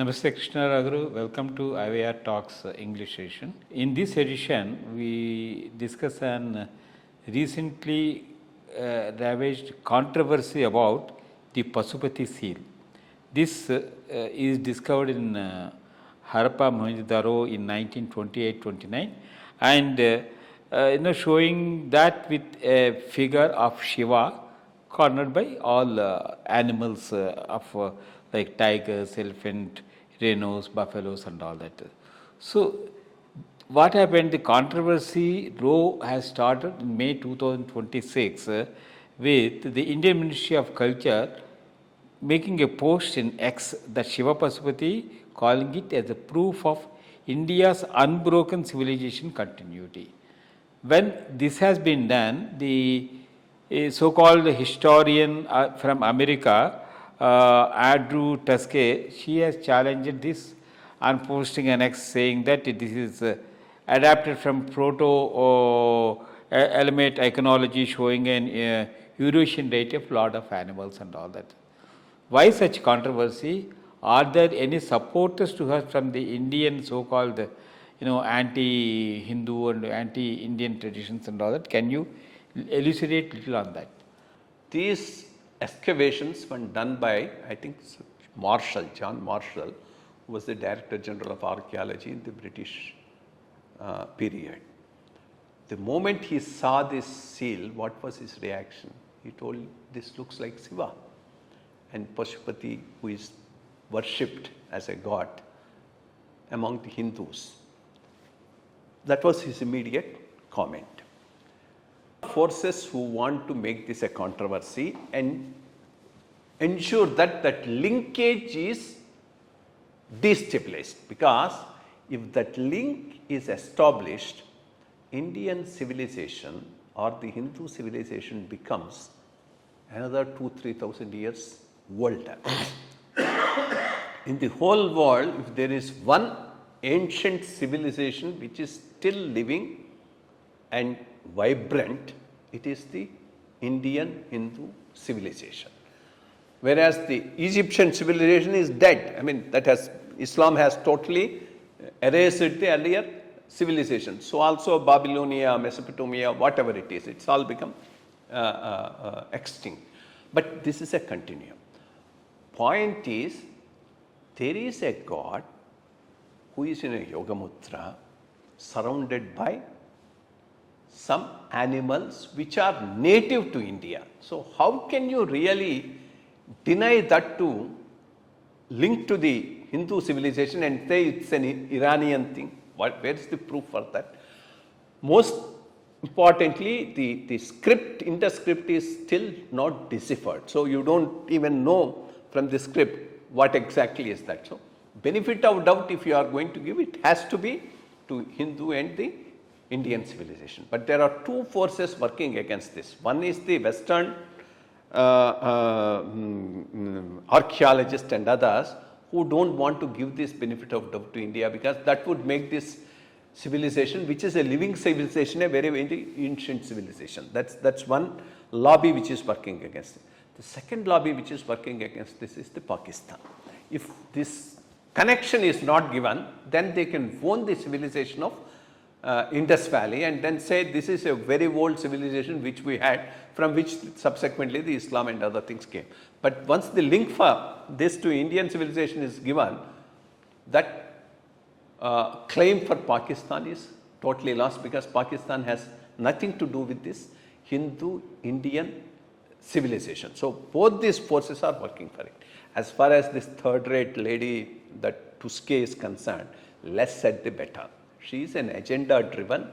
Namaste Krishna Rao, welcome to IYR Talks English session. In this edition, we discuss an recently ravaged controversy about the Pasupati seal. This is discovered in Harappa, Mohenjo-Daro in 1928-29 and showing that with a figure of Shiva cornered by all animals of like tigers, elephant, rhinos, buffaloes and all that. So what happened, the controversy Roe has started in May 2026 with the Indian Ministry of Culture making a post in X that Shiva Pasupati calling it as a proof of India's unbroken civilization continuity. When this has been done, the so-called historian from America, Andrew Tuskey, she has challenged this and posting an X saying that this is adapted from proto-element iconology showing an Eurasian deity of Lord of Animals and all that. Why such controversy? Are there any supporters to her from the Indian so-called anti-Hindu and anti-Indian traditions and all that? Can you elucidate a little on that? These excavations were done by, I think, John Marshall, who was the Director General of Archaeology in the British period. The moment he saw this seal, what was his reaction? He told, this looks like Shiva and Pashupati, who is worshipped as a god among the Hindus. That was his immediate comment. Forces who want to make this a controversy and ensure that that linkage is destabilized, because if that link is established, Indian civilization or the Hindu civilization becomes another 2,000-3,000 years older. In the whole world, if there is one ancient civilization which is still living and vibrant, it is the Indian Hindu civilization. Whereas the Egyptian civilization is dead. I mean, Islam has totally erased the earlier civilization. So also Babylonia, Mesopotamia, whatever it is, it's all become extinct. But this is a continuum. Point is, there is a god who is in a yoga mudra surrounded by some animals which are native to India. So how can you really deny that to link to the Hindu civilization and say it's an Iranian thing? Where is the proof for that? Most importantly, the script, interscript is still not deciphered. So you don't even know from the script what exactly is that. So benefit of doubt, if you are going to give it, has to be to Hindu and the Indian civilization. But there are two forces working against this. One is the Western archaeologists and others who don't want to give this benefit of doubt to India, because that would make this civilization, which is a living civilization, a very, very ancient civilization. That's one lobby which is working against it. The second lobby which is working against this is the Pakistan. If this connection is not given, then they can own the civilization of Indus Valley and then say this is a very old civilization which we had, from which subsequently the Islam and other things came. But once the link for this to Indian civilization is given, that claim for Pakistan is totally lost, because Pakistan has nothing to do with this Hindu-Indian civilization. So both these forces are working for it. As far as this third-rate lady, that Tuskey, is concerned, less said the better. She is an agenda-driven,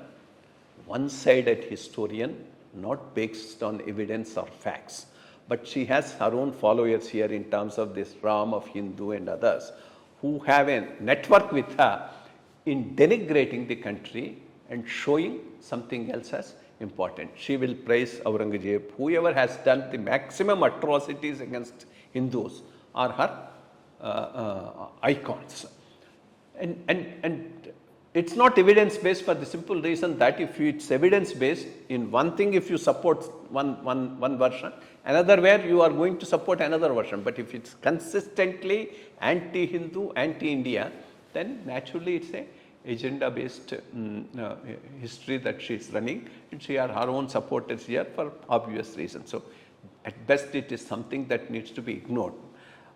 one-sided historian, not based on evidence or facts. But she has her own followers here in terms of this Ram of Hindu and others who have a network with her in denigrating the country and showing something else as important. She will praise Aurangzeb. Whoever has done the maximum atrocities against Hindus are her icons. And It's not evidence based for the simple reason that if it's evidence based, in one thing if you support one version, another where you are going to support another version. But if it's consistently anti-Hindu, anti-India, then naturally it's a agenda based history that she is running, and she has her own supporters here for obvious reasons. So at best it is something that needs to be ignored.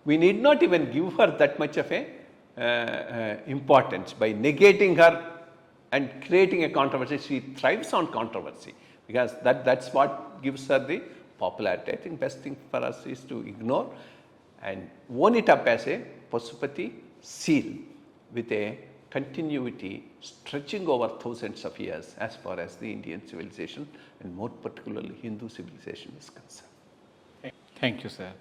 We need not even give her that much of a importance by negating her and creating a controversy. She thrives on controversy because that's what gives her the popularity. I think best thing for us is to ignore and own it up as a Pasupati seal with a continuity stretching over thousands of years as far as the Indian civilization and more particularly Hindu civilization is concerned. Thank you, sir.